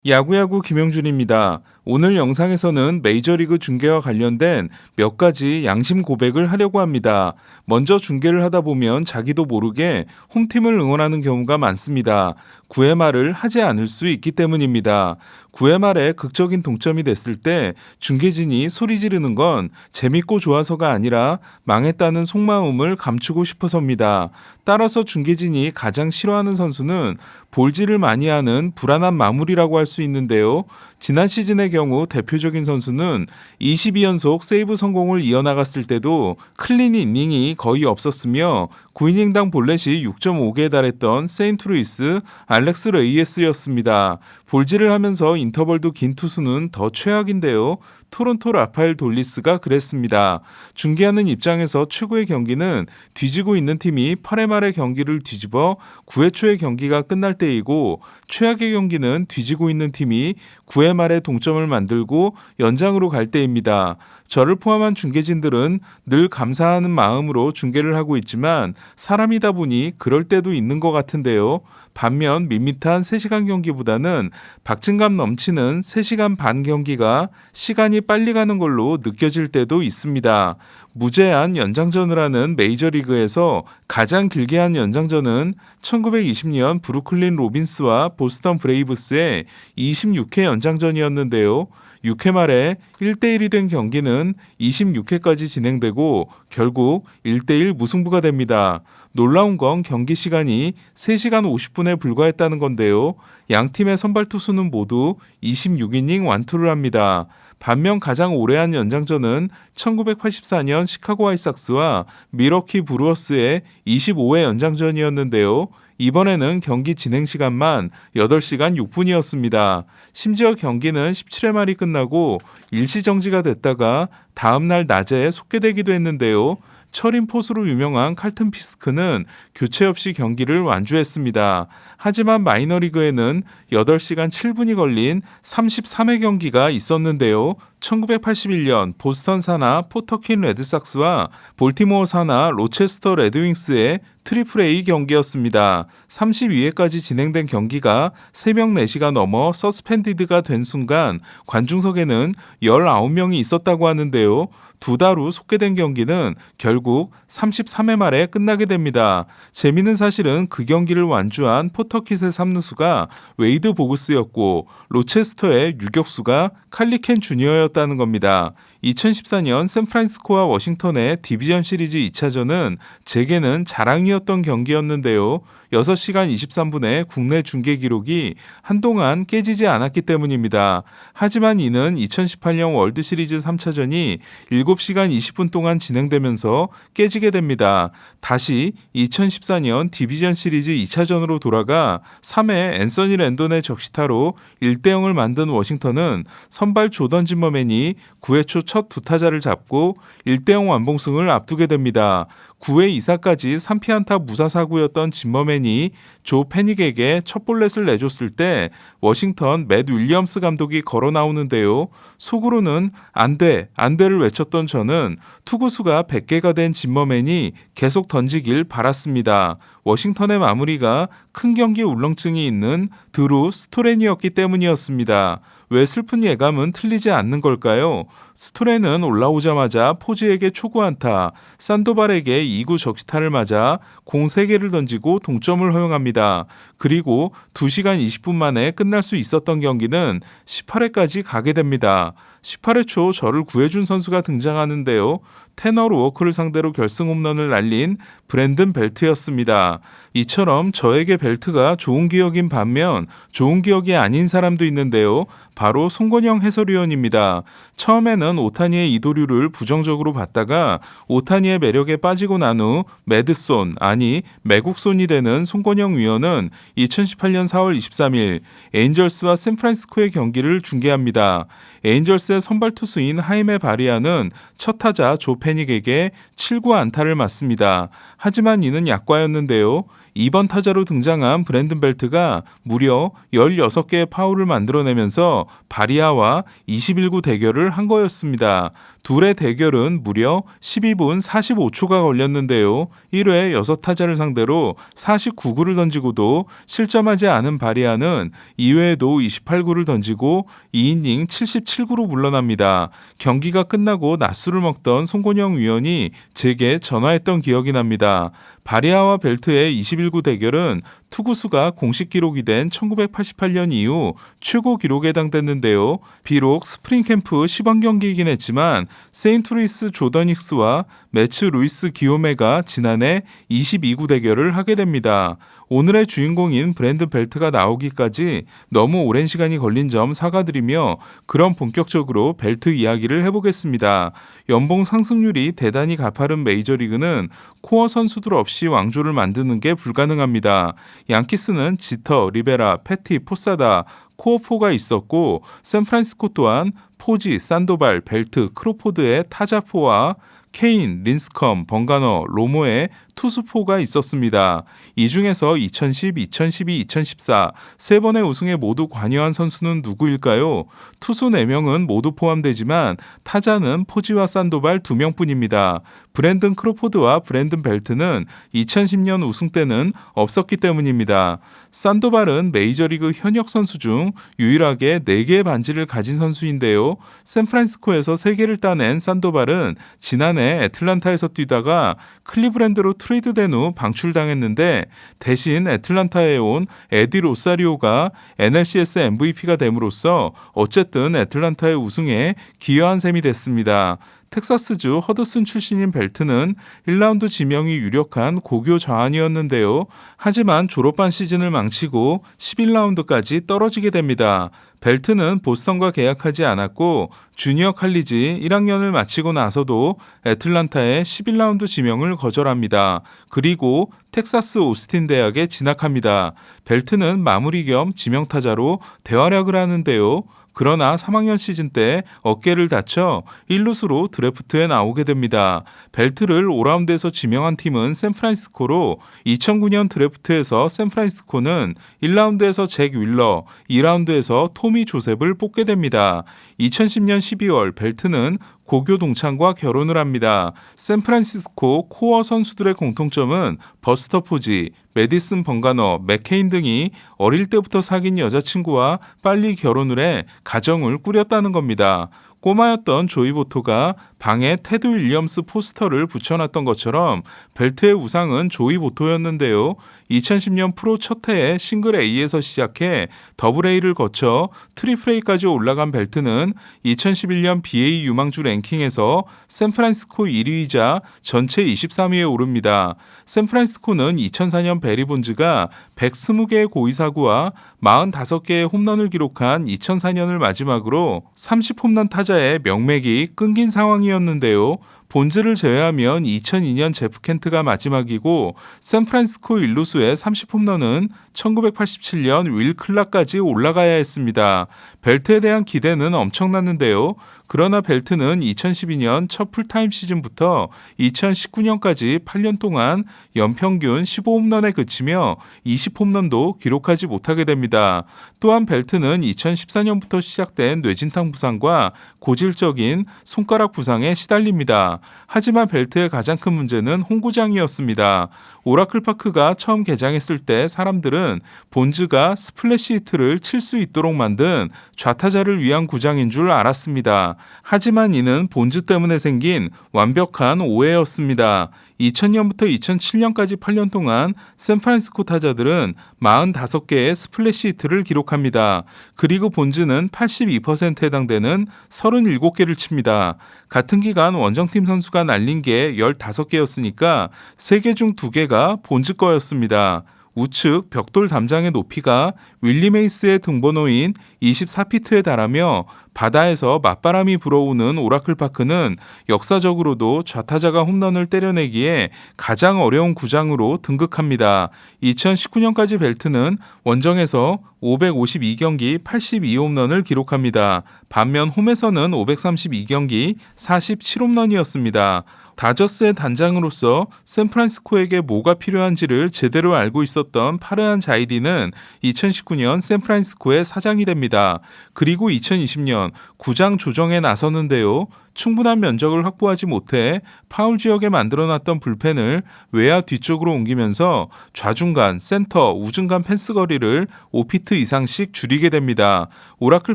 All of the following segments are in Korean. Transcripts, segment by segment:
야구야구 김영준입니다. 오늘 영상에서는 메이저리그 중계와 관련된 몇 가지 양심 고백을 하려고 합니다. 먼저 중계를 하다 보면 자기도 모르게 홈팀을 응원하는 경우가 많습니다. 9회 말을 하지 않을 수 있기 때문입니다. 9회 말에 극적인 동점이 됐을 때 중계진이 소리 지르는 건 재밌고 좋아서가 아니라 망했다는 속마음을 감추고 싶어서입니다. 따라서 중계진이 가장 싫어하는 선수는 볼질을 많이 하는 불안한 마무리라고 할 수 있는데요. 지난 시즌의 경우 대표적인 선수는 22연속 세이브 성공을 이어나갔을 때도 클린 이닝이 거의 없었으며 9이닝당 볼넷이 6.5개에 달했던 세인트루이스 알렉스 레이에스였습니다. 볼질을 하면서 인터벌도 긴 투수는 더 최악인데요. 토론토 라파엘 돌리스가 그랬습니다. 중계하는 입장에서 최고의 경기는 뒤지고 있는 팀이 8회 말의 경기를 뒤집어 9회 초의 경기가 끝날 때이고, 최악의 경기는 뒤지고 있는 팀이 9회 말에 동점을 만들고 연장으로 갈 때입니다. 저를 포함한 중계진들은 늘 감사하는 마음으로 중계를 하고 있지만 사람이다 보니 그럴 때도 있는 것 같은데요. 반면 밋밋한 3시간 경기보다는 박진감 넘치는 3시간 반 경기가 시간이 빨리 가는 걸로 느껴질 때도 있습니다. 무제한 연장전을 하는 메이저리그에서 가장 길게 한 연장전은 1920년 브루클린 로빈스와 보스턴 브레이브스의 26회 연장전이었는데요. 6회 말에 1대1이 된 경기는 26회까지 진행되고 결국 1대1 무승부가 됩니다. 놀라운 건 경기 시간이 3시간 50분에 불과했다는 건데요. 양 팀의 선발 투수는 모두 26이닝 완투를 합니다. 반면 가장 오래 한 연장전은 1984년 시카고 화이삭스와 밀워키 브루어스의 25회 연장전이었는데요. 이번에는 경기 진행 시간만 8시간 6분이었습니다. 심지어 경기는 17회 말이 끝나고 일시정지가 됐다가 다음날 낮에 속개되기도 했는데요. 철인 포수로 유명한 칼튼 피스크는 교체 없이 경기를 완주했습니다. 하지만 마이너리그에는 8시간 7분이 걸린 33회 경기가 있었는데요. 1981년 보스턴 산하 포터킨 레드삭스와 볼티모어 산하 로체스터 레드윙스의 트리플 A 경기였습니다. 32회까지 진행된 경기가 새벽 4시가 넘어 서스펜디드가 된 순간 관중석에는 19명이 있었다고 하는데요. 2달 후 속개된 경기는 결국 33회 말에 끝나게 됩니다. 재미있는 사실은 그 경기를 완주한 포터킷의 3루수가 웨이드 보그스였고 로체스터의 유격수가 칼리켄 주니어였다는 겁니다. 2014년 샌프란시스코와 워싱턴의 디비전 시리즈 2차전은 제게는 자랑이었던 경기였는데요. 6시간 23분의 국내 중계 기록이 한동안 깨지지 않았기 때문입니다. 하지만 이는 2018년 월드 시리즈 3차전이 7시간 20분 동안 진행되면서 깨지게 됩니다. 다시 2014년 디비전 시리즈 2차전으로 돌아가 3회 앤서니 랜돈의 적시타로 1대0을 만든 워싱턴은 선발 조던 짐머맨이 9회 초 첫 두 타자를 잡고 1대0 완봉승을 앞두게 됩니다. 9회 2사까지 3피안타 무사사구였던 짐머맨이 조 패닉에게 첫 볼넷을 내줬을 때 워싱턴 맷 윌리엄스 감독이 걸어 나오는데요. 속으로는 안 돼, 안 돼를 외쳤던 저는 투구수가 100개가 된 짐머맨이 계속 던지길 바랐습니다. 워싱턴의 마무리가 큰 경기 울렁증이 있는 드루 스토렌이었기 때문이었습니다. 왜 슬픈 예감은 틀리지 않는 걸까요? 스토렌은 올라오자마자 포즈에게 초구 안타, 산도발에게 2구 적시타를 맞아 공 3개를 던지고 동점을 허용합니다. 그리고 2시간 20분 만에 끝날 수 있었던 경기는 18회까지 가게 됩니다. 18회 초 저를 구해준 선수가 등장하는데요. 테너 로워크를 상대로 결승 홈런을 날린 브랜든 벨트였습니다. 이처럼 저에게 벨트가 좋은 기억인 반면 좋은 기억이 아닌 사람도 있는데요. 바로 송건영 해설위원입니다. 처음에는 오타니의 이도류를 부정적으로 봤다가 오타니의 매력에 빠지고 난 후 매드손, 아니 매국손이 되는 송건영 위원은 2018년 4월 23일 에인절스와 샌프란시스코의 경기를 중계합니다. 에인절스의 선발 투수인 하임의 바리아는 첫 타자 조 패닉에게 7구 안타를 맞습니다. 하지만 이는 약과였는데요. 2번 타자로 등장한 브랜든 벨트가 무려 16개의 파울을 만들어내면서 바리아와 21구 대결을 한 거였습니다. 둘의 대결은 무려 12분 45초가 걸렸는데요. 1회 6타자를 상대로 49구를 던지고도 실점하지 않은 바리아는 2회에도 28구를 던지고 2이닝 77구로 물러납니다. 경기가 끝나고 낮술을 먹던 송건영 위원이 제게 전화했던 기억이 납니다. 바리아와 벨트의 21구 대결은 투구수가 공식 기록이 된 1988년 이후 최고 기록에 해당됐는데요. 비록 스프링 캠프 시범 경기이긴 했지만 세인트루이스 조던 힉스와 매츠 루이스 기요메가 지난해 22구 대결을 하게 됩니다. 오늘의 주인공인 브랜든 벨트가 나오기까지 너무 오랜 시간이 걸린 점 사과드리며 그럼 본격적으로 벨트 이야기를 해보겠습니다. 연봉 상승률이 대단히 가파른 메이저리그는 코어 선수들 없이 왕조를 만드는 게 불가능합니다. 양키스는 지터, 리베라, 패티, 포사다, 코어4가 있었고 샌프란시스코 또한 포지, 산도발, 벨트, 크로포드의 타자4와 케인, 린스컴, 번가너, 로모의 투수포가 있었습니다. 이 중에서 2010, 2012, 2014 세 번의 우승에 모두 관여한 선수는 누구일까요? 투수 4명은 모두 포함되지만 타자는 포지와 산도발 2명뿐입니다. 브랜든 크로포드와 브랜든 벨트는 2010년 우승 때는 없었기 때문입니다. 산도발은 메이저리그 현역 선수 중 유일하게 4개의 반지를 가진 선수인데요. 샌프란시스코에서 3개를 따낸 산도발은 지난해 애틀란타에서 뛰다가 클리브랜드로 트레이드된 후 방출당했는데 대신 애틀란타에 온 에디 로사리오가 NLCS MVP가 됨으로써 어쨌든 애틀란타의 우승에 기여한 셈이 됐습니다. 텍사스주 허드슨 출신인 벨트는 1라운드 지명이 유력한 고교 좌완이었는데요. 하지만 졸업반 시즌을 망치고 11라운드까지 떨어지게 됩니다. 벨트는 보스턴과 계약하지 않았고 주니어 칼리지 1학년을 마치고 나서도 애틀란타의 11라운드 지명을 거절합니다. 그리고 텍사스 오스틴 대학에 진학합니다. 벨트는 마무리 겸 지명타자로 대활약을 하는데요. 그러나 3학년 시즌 때 어깨를 다쳐 1루수로 드래프트에 나오게 됩니다. 벨트를 5라운드에서 지명한 팀은 샌프란시스코로 2009년 드래프트에서 샌프란시스코는 1라운드에서 잭 윌러, 2라운드에서 토미 조셉을 뽑게 됩니다. 2010년 12월 벨트는 고교 동창과 결혼을 합니다. 샌프란시스코 코어 선수들의 공통점은 버스터 포지, 메디슨 번가너, 맥케인 등이 어릴 때부터 사귄 여자친구와 빨리 결혼을 해 가정을 꾸렸다는 겁니다. 꼬마였던 조이 보토가 방에 테드 윌리엄스 포스터를 붙여놨던 것처럼 벨트의 우상은 조이 보토였는데요. 2010년 프로 첫 해에 싱글 A에서 시작해 더블 A를 거쳐 트리플 A까지 올라간 벨트는 2011년 BA 유망주 랭킹에서 샌프란시스코 1위이자 전체 23위에 오릅니다. 샌프란시스코는 2004년 베리 본즈가 120개의 고의사구와 45개의 홈런을 기록한 2004년을 마지막으로 30홈런 타자의 명맥이 끊긴 상황이었는데요. 본즈를 제외하면 2002년 제프 켄트가 마지막이고 샌프란시스코 일루수의 30홈런은 1987년 윌 클락까지 올라가야 했습니다. 벨트에 대한 기대는 엄청났는데요. 그러나 벨트는 2012년 첫 풀타임 시즌부터 2019년까지 8년 동안 연평균 15홈런에 그치며 20홈런도 기록하지 못하게 됩니다. 또한 벨트는 2014년부터 시작된 뇌진탕 부상과 고질적인 손가락 부상에 시달립니다. 하지만 벨트의 가장 큰 문제는 홈구장이었습니다. 오라클 파크가 처음 개장했을 때 사람들은 본즈가 스플래시 히트를 칠 수 있도록 만든 좌타자를 위한 구장인 줄 알았습니다. 하지만 이는 본즈 때문에 생긴 완벽한 오해였습니다. 2000년부터 2007년까지 8년 동안 샌프란시스코 타자들은 45개의 스플래시 히트를 기록합니다. 그리고 본즈는 82%에 해당되는 37개를 칩니다. 같은 기간 원정팀 선수가 날린 게 15개였으니까 3개 중 2개가 본즈 거였습니다. 우측 벽돌 담장의 높이가 윌리 메이스의 등번호인 24피트에 달하며 바다에서 맞바람이 불어오는 오라클 파크는 역사적으로도 좌타자가 홈런을 때려내기에 가장 어려운 구장으로 등극합니다. 2019년까지 벨트는 원정에서 552경기 82홈런을 기록합니다. 반면 홈에서는 532경기 47홈런이었습니다. 다저스의 단장으로서 샌프란시스코에게 뭐가 필요한지를 제대로 알고 있었던 파르한 자이디는 2019년 샌프란시스코의 사장이 됩니다. 그리고 2020년 구장 조정에 나서는데요. 충분한 면적을 확보하지 못해 파울 지역에 만들어놨던 불펜을 외야 뒤쪽으로 옮기면서 좌중간, 센터, 우중간 펜스 거리를 5피트 이상씩 줄이게 됩니다. 오라클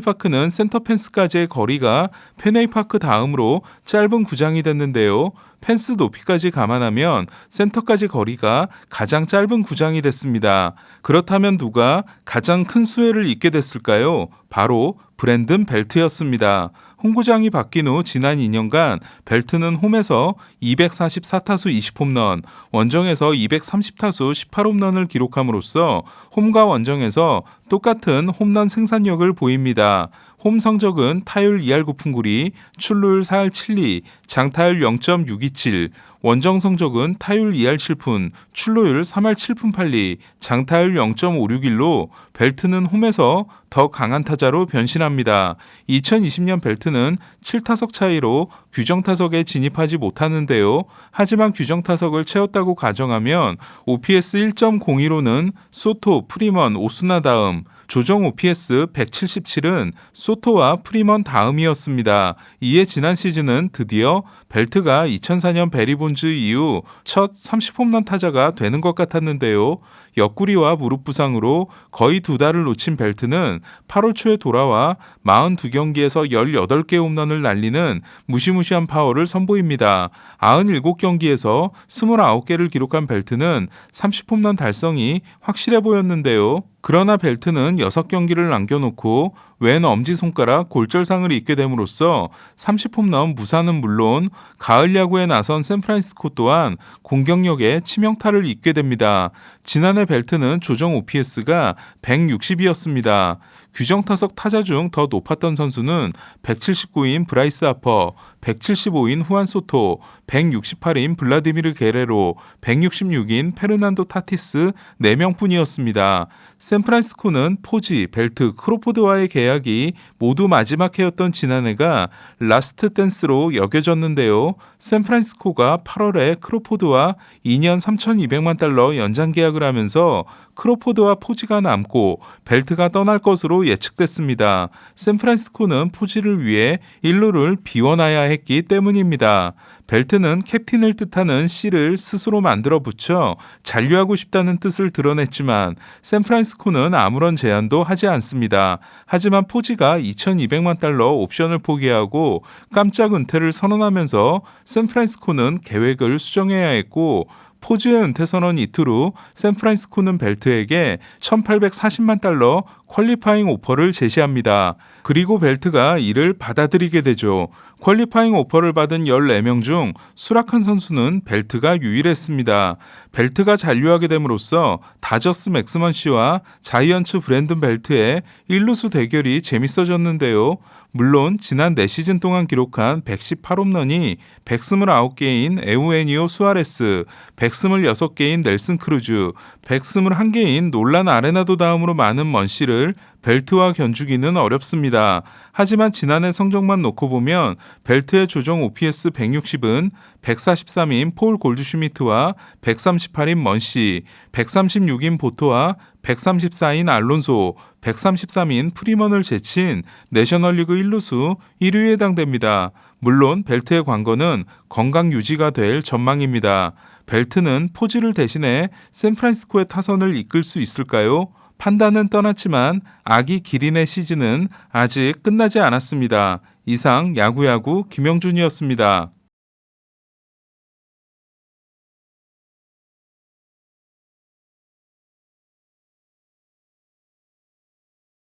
파크는 센터 펜스까지의 거리가 페네이 파크 다음으로 짧은 구장이 됐는데요. 펜스 높이까지 감안하면 센터까지 거리가 가장 짧은 구장이 됐습니다. 그렇다면 누가 가장 큰 수혜를 입게 됐을까요? 바로 브랜든 벨트였습니다. 홈구장이 바뀐 후 지난 2년간 벨트는 홈에서 244타수 20홈런, 원정에서 230타수 18홈런을 기록함으로써 홈과 원정에서 똑같은 홈런 생산력을 보입니다. 홈 성적은 타율 2할 9푼9리, 출루율 4할 7리, 장타율 0.627, 원정 성적은 타율 2할 7푼, 출루율 3할 7푼 8리, 장타율 0.561로 벨트는 홈에서 더 강한 타자로 변신합니다. 2020년 벨트는 7타석 차이로 규정 타석에 진입하지 못하는데요. 하지만 규정 타석을 채웠다고 가정하면 OPS 1.02로는 소토, 프리먼, 오스나 다음, 조정 OPS 177은 소토와 프리먼 다음이었습니다. 이에 지난 시즌은 드디어 벨트가 2004년 베리 본즈 이후 첫 30홈런 타자가 되는 것 같았는데요. 옆구리와 무릎 부상으로 거의 2달을 놓친 벨트는 8월 초에 돌아와 42경기에서 18개 홈런을 날리는 무시무시한 파워를 선보입니다. 97경기에서 29개를 기록한 벨트는 30홈런 달성이 확실해 보였는데요. 그러나 벨트는 6경기를 남겨놓고 왼 엄지손가락 골절상을 입게 됨으로써 30홈런 무사는 물론 가을 야구에 나선 샌프란시스코 또한 공격력에 치명타를 입게 됩니다. 지난해 벨트는 조정 OPS가 160이었습니다. 규정 타석 타자 중 더 높았던 선수는 179인 브라이스 하퍼, 175인 후안 소토, 168인 블라디미르 게레로, 166인 페르난도 타티스 4명뿐이었습니다. 샌프란시스코는 포지, 벨트, 크로포드와의 계약이 모두 마지막 해였던 지난해가 라스트 댄스로 여겨졌는데요. 샌프란시스코가 8월에 크로포드와 2년 3,200만 달러 연장 계약을 하면서 크로포드와 포지가 남고 벨트가 떠날 것으로 예측됐습니다. 샌프란시스코는 포지를 위해 1루를 비워놔야 했기 때문입니다. 벨트는 캡틴을 뜻하는 C를 스스로 만들어 붙여 잔류하고 싶다는 뜻을 드러냈지만 샌프란시스코는 아무런 제안도 하지 않습니다. 하지만 포지가 2,200만 달러 옵션을 포기하고 깜짝 은퇴를 선언하면서 샌프란시스코는 계획을 수정해야 했고 포지의 은퇴 선언 이틀 후 샌프란시스코는 벨트에게 1,840만 달러 퀄리파잉 오퍼를 제시합니다. 그리고 벨트가 이를 받아들이게 되죠. 퀄리파잉 오퍼를 받은 14명 중 수락한 선수는 벨트가 유일했습니다. 벨트가 잔류하게 됨으로써 다저스 맥스먼 씨와 자이언츠 브랜든 벨트의 1루수 대결이 재밌어졌는데요. 물론 지난 4시즌 동안 기록한 118홈런이 129개인 에우에니오 수아레스, 126개인 넬슨 크루즈, 121개인 놀란 아레나도 다음으로 많은 먼씨를 벨트와 견주기는 어렵습니다. 하지만 지난해 성적만 놓고 보면 벨트의 조정 OPS 160은 143인 폴 골드슈미트와 138인 먼시, 136인 보토와 134인 알론소, 133인 프리먼을 제친 내셔널리그 1루수 1위에 해당됩니다. 물론 벨트의 관건은 건강 유지가 될 전망입니다. 벨트는 포지를 대신해 샌프란시스코의 타선을 이끌 수 있을까요? 판단은 떠났지만 아기 기린의 시즌은 아직 끝나지 않았습니다. 이상 야구야구 김영준이었습니다.